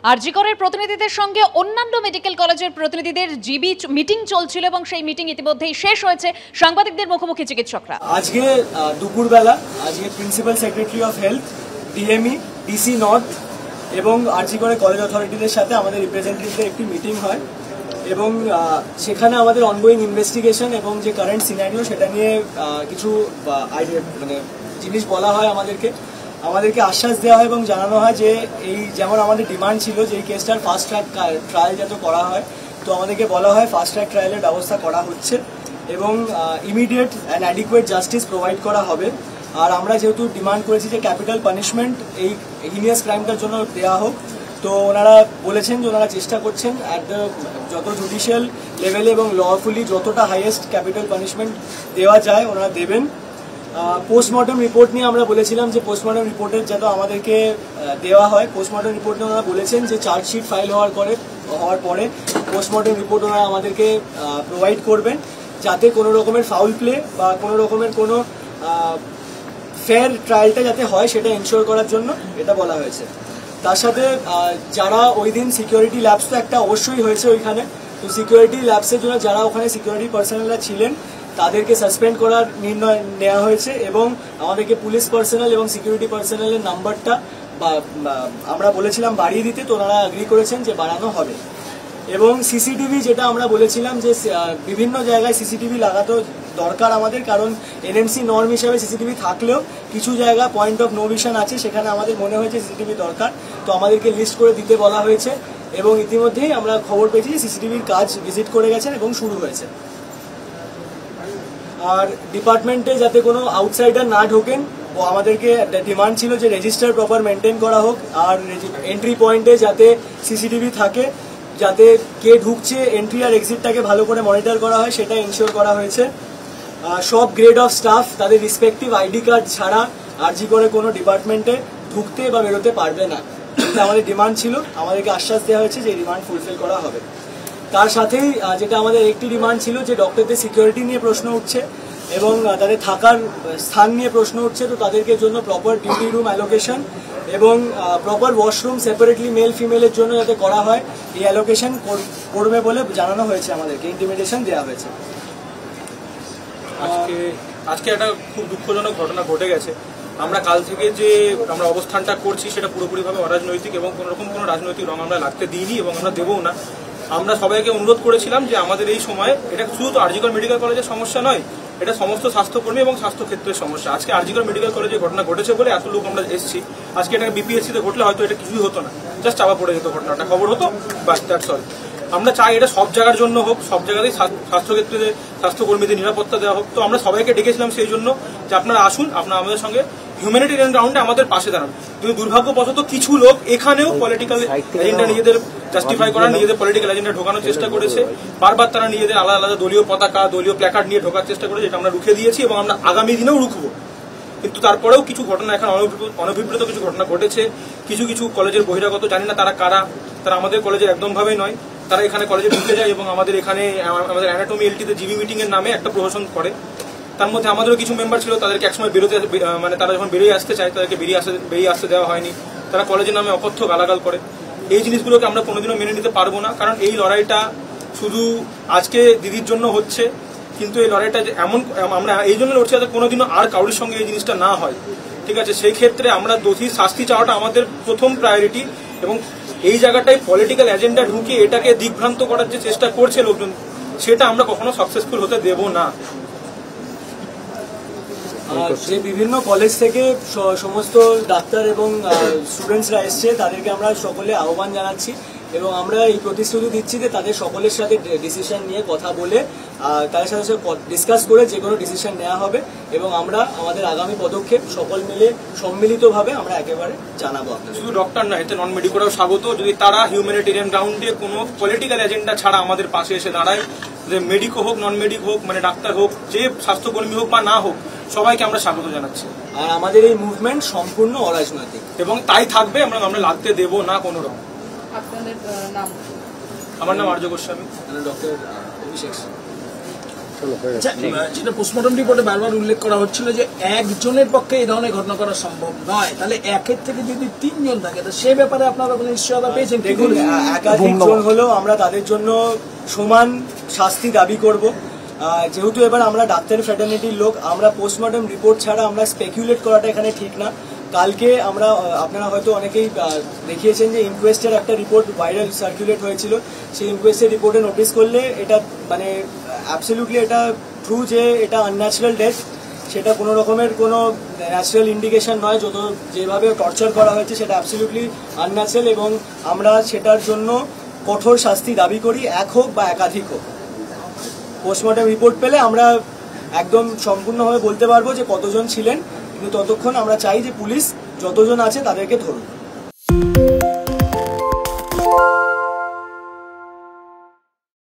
আরজি করের প্রতিনিধিদের সঙ্গে অন্যান্য মেডিকেল কলেজের প্রতিনিধিদের জিবি মিটিং চলছিল এবং সেই মিটিং ইতিমধ্যেই শেষ হয়েছে। সাংবাদিকদের মুখোমুখি চিকিৎসকরা। আজকে দুপুরবেলা আজকে principal secretary of health, DME, DC north এবং আরজি করে কলেজ অথরিটিদের সাথে আমাদের রিপ্রেজেন্টেটিভদের একটি মিটিং হয় এবং সেখানে আমাদের অনগোয়িং ইনভেস্টিগেশন এবং যে কারেন্ট সিনারিও সেটা নিয়ে কিছু জিনিস বলা হয়। আমাদেরকে আশ্বাস দেওয়া হয় এবং জানানো হয় যে এই যেমন আমাদের ডিমান্ড ছিল যে এই কেসটার ফাস্ট ট্র্যাক ট্রায়াল যাতে করা হয়, তো আমাদেরকে বলা হয় ফাস্ট ট্র্যাক ট্রায়ালের ব্যবস্থা করা হচ্ছে এবং immediate and adequate justice provide করা হবে। আর আমরা যেহেতু ডিমান্ড করেছি যে ক্যাপিটাল পানিশমেন্ট এই হিনিয়াস ক্রাইমটার জন্য দেওয়া হোক, তো ওনারা বলেছেন যে ওনারা চেষ্টা করছেন অ্যাট দ্য যত জুডিশিয়াল লেভেলে এবং লফুলি যতটা হাইয়েস্ট ক্যাপিটাল পানিশমেন্ট দেওয়া যায় ওনারা দেবেন। পোস্টমর্টম রিপোর্ট নিয়ে আমরা বলেছিলাম যে পোস্টমর্টম রিপোর্টের যাতে আমাদেরকে দেওয়া হয়। পোস্টমর্টম রিপোর্ট নিয়ে ওনারা বলেছেন যে চার্জশিট ফাইল হওয়ার পরে পোস্টমর্টম রিপোর্ট ওনারা আমাদেরকে প্রোভাইড করবেন, যাতে কোনো রকমের ফাউল প্লে বা কোনো রকমের কোনো ফেয়ার ট্রায়ালটা যাতে হয় সেটা এনশিওর করার জন্য এটা বলা হয়েছে। তার সাথে যারা ওই দিন সিকিউরিটি ল্যাবস তো একটা অবশ্যই হয়েছে ওইখানে, তো সিকিউরিটি ল্যাবসের জন্য যারা ওখানে সিকিউরিটি পার্সোনালরা ছিলেন তাদেরকে সাসপেন্ড করার নির্ণয় নেওয়া হয়েছে এবং আমাদেরকে পুলিশ পার্সোনাল এবং সিকিউরিটি পার্সোনালের নাম্বারটা আমরা বলেছিলাম বাড়িয়ে দিতে, তো ওনারা এগ্রি করেছেন যে বাড়ানো হবে। এবং সিসিটিভি যেটা আমরা বলেছিলাম যে বিভিন্ন জায়গায় সিসিটিভি লাগাতে দরকার আমাদের, কারণ এনএমসি নর্ম হিসাবে সিসিটিভি থাকলেও কিছু জায়গা পয়েন্ট অফ নো ভিশন আছে, সেখানে আমাদের মনে হয়েছে সিসিটিভি দরকার, তো আমাদেরকে লিস্ট করে দিতে বলা হয়েছে এবং ইতিমধ্যেই আমরা খবর পেয়েছি সিসিটিভির কাজ ভিজিট করে গেছেন এবং শুরু হয়েছে। আর ডিপার্টমেন্টে যাতে কোনো আউটসাইডার না ঢোকেন, ও আমাদেরকে ডিমান্ড ছিল যে রেজিস্টার প্রপার মেনটেন করা হোক আর এন্ট্রি পয়েন্টে যাতে সিসিটিভি থাকে, যাতে কে ঢুকছে এন্ট্রি আর এক্সিটটাকে ভালো করে মনিটর করা হয় সেটা এনশিওর করা হয়েছে। সব গ্রেড অফ স্টাফ তাদের রিসপেক্টিভ আইডি কার্ড ছাড়া আরজি করে কোনো ডিপার্টমেন্টে ঢুকতে বা বেরোতে পারবে না, এটা আমাদের ডিমান্ড ছিল। আমাদেরকে আশ্বাস দেওয়া হয়েছে যে ডিমান্ড ফুলফিল করা হবে। তার সাথেই যেটা আমাদের একটি ডিমান্ড ছিল যে ডক্টরদের সিকিউরিটি নিয়ে প্রশ্ন উঠছে এবং তাদের থাকার স্থান নিয়ে প্রশ্ন উঠছে, তো তাদেরকে জন্য প্রপার ডিউটি রুম অ্যালোকেশন এবং প্রপার ওয়াশরুম সেপারেটলি মেল ফিমেলের জন্য যাতে করা হয় এই অ্যালোকেশন করবে বলে জানানো হয়েছে, আমাদেরকে ইন্টিমিডেশন দেওয়া হয়েছে। আজকে একটা খুব দুঃখজনক ঘটনা ঘটে গেছে। আমরা কাল থেকে যে আমরা অবস্থানটা করছি সেটা পুরোপুরিভাবে অরাজনৈতিক এবং কোনোরকম কোনো রাজনৈতিক রং আমরা লাগতে দিইনি এবং আমরা দেবও না। আমরা সবাইকে অনুরোধ করেছিলাম যে আমাদের এই সময় এটা শুধু তো আরজি কর মেডিকেল কলেজের সমস্যা নয়, এটা সমস্ত স্বাস্থ্যকর্মী এবং স্বাস্থ্য ক্ষেত্রের সমস্যা। আজকে আরজি কর মেডিকেল কলেজে ঘটনা ঘটেছে বলে এত লোক আমরা এসেছি। আজকে এটা বিপিএসসিতে ঘটলে হয়তো এটা কিছুই হতো না, জাস্ট চাপা পড়ে যেত, ঘটনাটা খবর হতো, বাস দ্যাটস অল। আমরা চাই এটা সব জায়গার জন্য হোক, সব জায়গাতেই স্বাস্থ্যক্ষেত্রে স্বাস্থ্যকর্মীদের নিরাপত্তা দেওয়া হোক। তো আমরা সবাইকে ডেকেছিলাম সেই জন্য যে আপনারা আসুন, আপনারা আমাদের সঙ্গে হিউম্যানিটেরিয়ান গ্রাউন্ডে আমাদের পাশে দাঁড়ান। কিন্তু দুর্ভাগ্যবশত কিছু লোক এখানেও পলিটিক্যাল এজেন্ডা নিজেদের জাস্টিফাই করা, নিজেদের পলিটিক্যাল এজেন্ডা ঢোকানোর চেষ্টা করেছে। বারবার তারা নিজেদের আলাদা আলাদা দলীয় পতাকা, দলীয় প্ল্যাকার্ড নিয়ে ঢোকার চেষ্টা করেছে, যেটা আমরা রুখে দিয়েছি এবং আমরা আগামী দিনেও রুখবো। কিন্তু তারপরেও কিছু ঘটনা এখন অনভিপ্রেত কিছু ঘটনা ঘটেছে। কিছু কিছু কলেজের বহিরাগত, জানি না তারা কারা, তারা আমাদের কলেজের একদম ভাবেই নয়, তারা এখানে কলেজে ঢুকে যায় এবং আমাদের এখানে আমাদের অ্যানাটমি এলটিতে জিবি মিটিং এর নামে একটা প্রহসন করে। তার মধ্যে আমাদেরও কিছু মেম্বার ছিল, তাদেরকে একসময় বেরোতে তারা যখন বেরিয়ে আসতে চায় তাদেরকে বেরিয়ে আসতে দেওয়া হয়নি। তারা কলেজের নামে অকথ্য গালাগাল করে। এই জিনিসগুলোকে আমরা কোনোদিনও মেনে নিতে পারবো না, কারণ এই লড়াইটা শুধু আজকে দিদির জন্য হচ্ছে, কিন্তু এই লড়াইটা আমরা এই জন্য লড়ছি যাতে কোনোদিনও আর কারোর সঙ্গে এই জিনিসটা না হয়। ঠিক আছে, সেই ক্ষেত্রে আমরা দোষীর শাস্তি চাওয়াটা আমাদের প্রথম প্রায়োরিটি এবং এই জায়গাটায় পলিটিক্যাল এজেন্ডা ঢুকিয়ে এটাকে দিগ্ভ্রান্ত করার যে চেষ্টা করছে লোকজন, সেটা আমরা কখনো সাকসেসফুল হতে দেব না। যে বিভিন্ন কলেজ থেকে সমস্ত ডাক্তার এবং স্টুডেন্টসরা এসছে তাদেরকে আমরা সকলে আহ্বান জানাচ্ছি এবং আমরা এই প্রতিশ্রুতি দিচ্ছি যে তাদের সকলের সাথে ডিসিশন নিয়ে কথা বলে তাদের সাথে ডিসকাস করে যে কোনো ডিসিশন নেওয়া হবে এবং আমরা আমাদের আগামী পদক্ষেপ সকল মিলে সম্মিলিতভাবে আমরা একেবারে জানাবো। শুধু ডক্টর নয়, এতে নন মেডিকেলরাও স্বাগত, যদি তারা হিউম্যানিটেরিয়ান গ্রাউন্ডে কোনো পলিটিক্যাল এজেন্ডা ছাড়া আমাদের পাশে এসে দাঁড়ায়, যে মেডিকো হোক, নন মেডিক হোক, মানে ডাক্তার হোক, যে স্বাস্থ্যকর্মী হোক বা না হোক, সবাইকে আমরা স্বাগত জানাচ্ছি। আর আমাদের এই মুভমেন্ট সম্পূর্ণ অরাজনৈতিক এবং তাই থাকবে, আমরা লাগতে দেব না কোনো রকম। আপনাদের নাম? আমার নাম আর্য গোস্বামী। ডক্টর অভিষেক। আচ্ছা, যেটা পোস্টমর্টম রিপোর্টে বারবার উল্লেখ করা হচ্ছিল যে একজনের পক্ষে এই ধরনের ঘটনা করা সম্ভব নয়, তাহলে একের থেকে যদি 3 জন থাকে তো সে ব্যাপারে আপনারা কোনো নিশ্চয়তা পেয়েছেন? দেখুন, একাধিক জন হলেও আমরা তাদের জন্য সমান শাস্তি দাবি করব। যেহেতু এবার আমরা ডাক্তারি ফ্র্যাটার্নিটির লোক, আমরা পোস্টমর্টম রিপোর্ট ছাড়া আমরা স্পেকুলেট করাটা এখানে ঠিক না। কালকে আমরা আপনারা হয়তো অনেকেই দেখিয়েছেন যে ইনকোয়েস্টের একটা রিপোর্ট ভাইরাল সার্কুলেট হয়েছিল। সেই ইনকোয়েস্টের রিপোর্টে নোটিস করলে এটা মানে অ্যাবসলিউটলি এটা ট্রু যে এটা আনন্যাচারাল ডেথ, সেটা কোনো রকমের কোনো ন্যাচারাল ইন্ডিকেশন নয়। যেভাবে টর্চার করা হয়েছে সেটা অ্যাবসলিউটলি আনন্যাচারাল এবং আমরা সেটার জন্য কঠোর শাস্তি দাবি করি, এক হোক বা একাধিক হোক। পোস্টমর্টম রিপোর্ট পেলে আমরা একদম সম্পূর্ণভাবে বলতে পারবো যে কতজন ছিলেন, কিন্তু ততক্ষণ আমরা চাই যে পুলিশ যতজন আছে তাদেরকে ধরুন।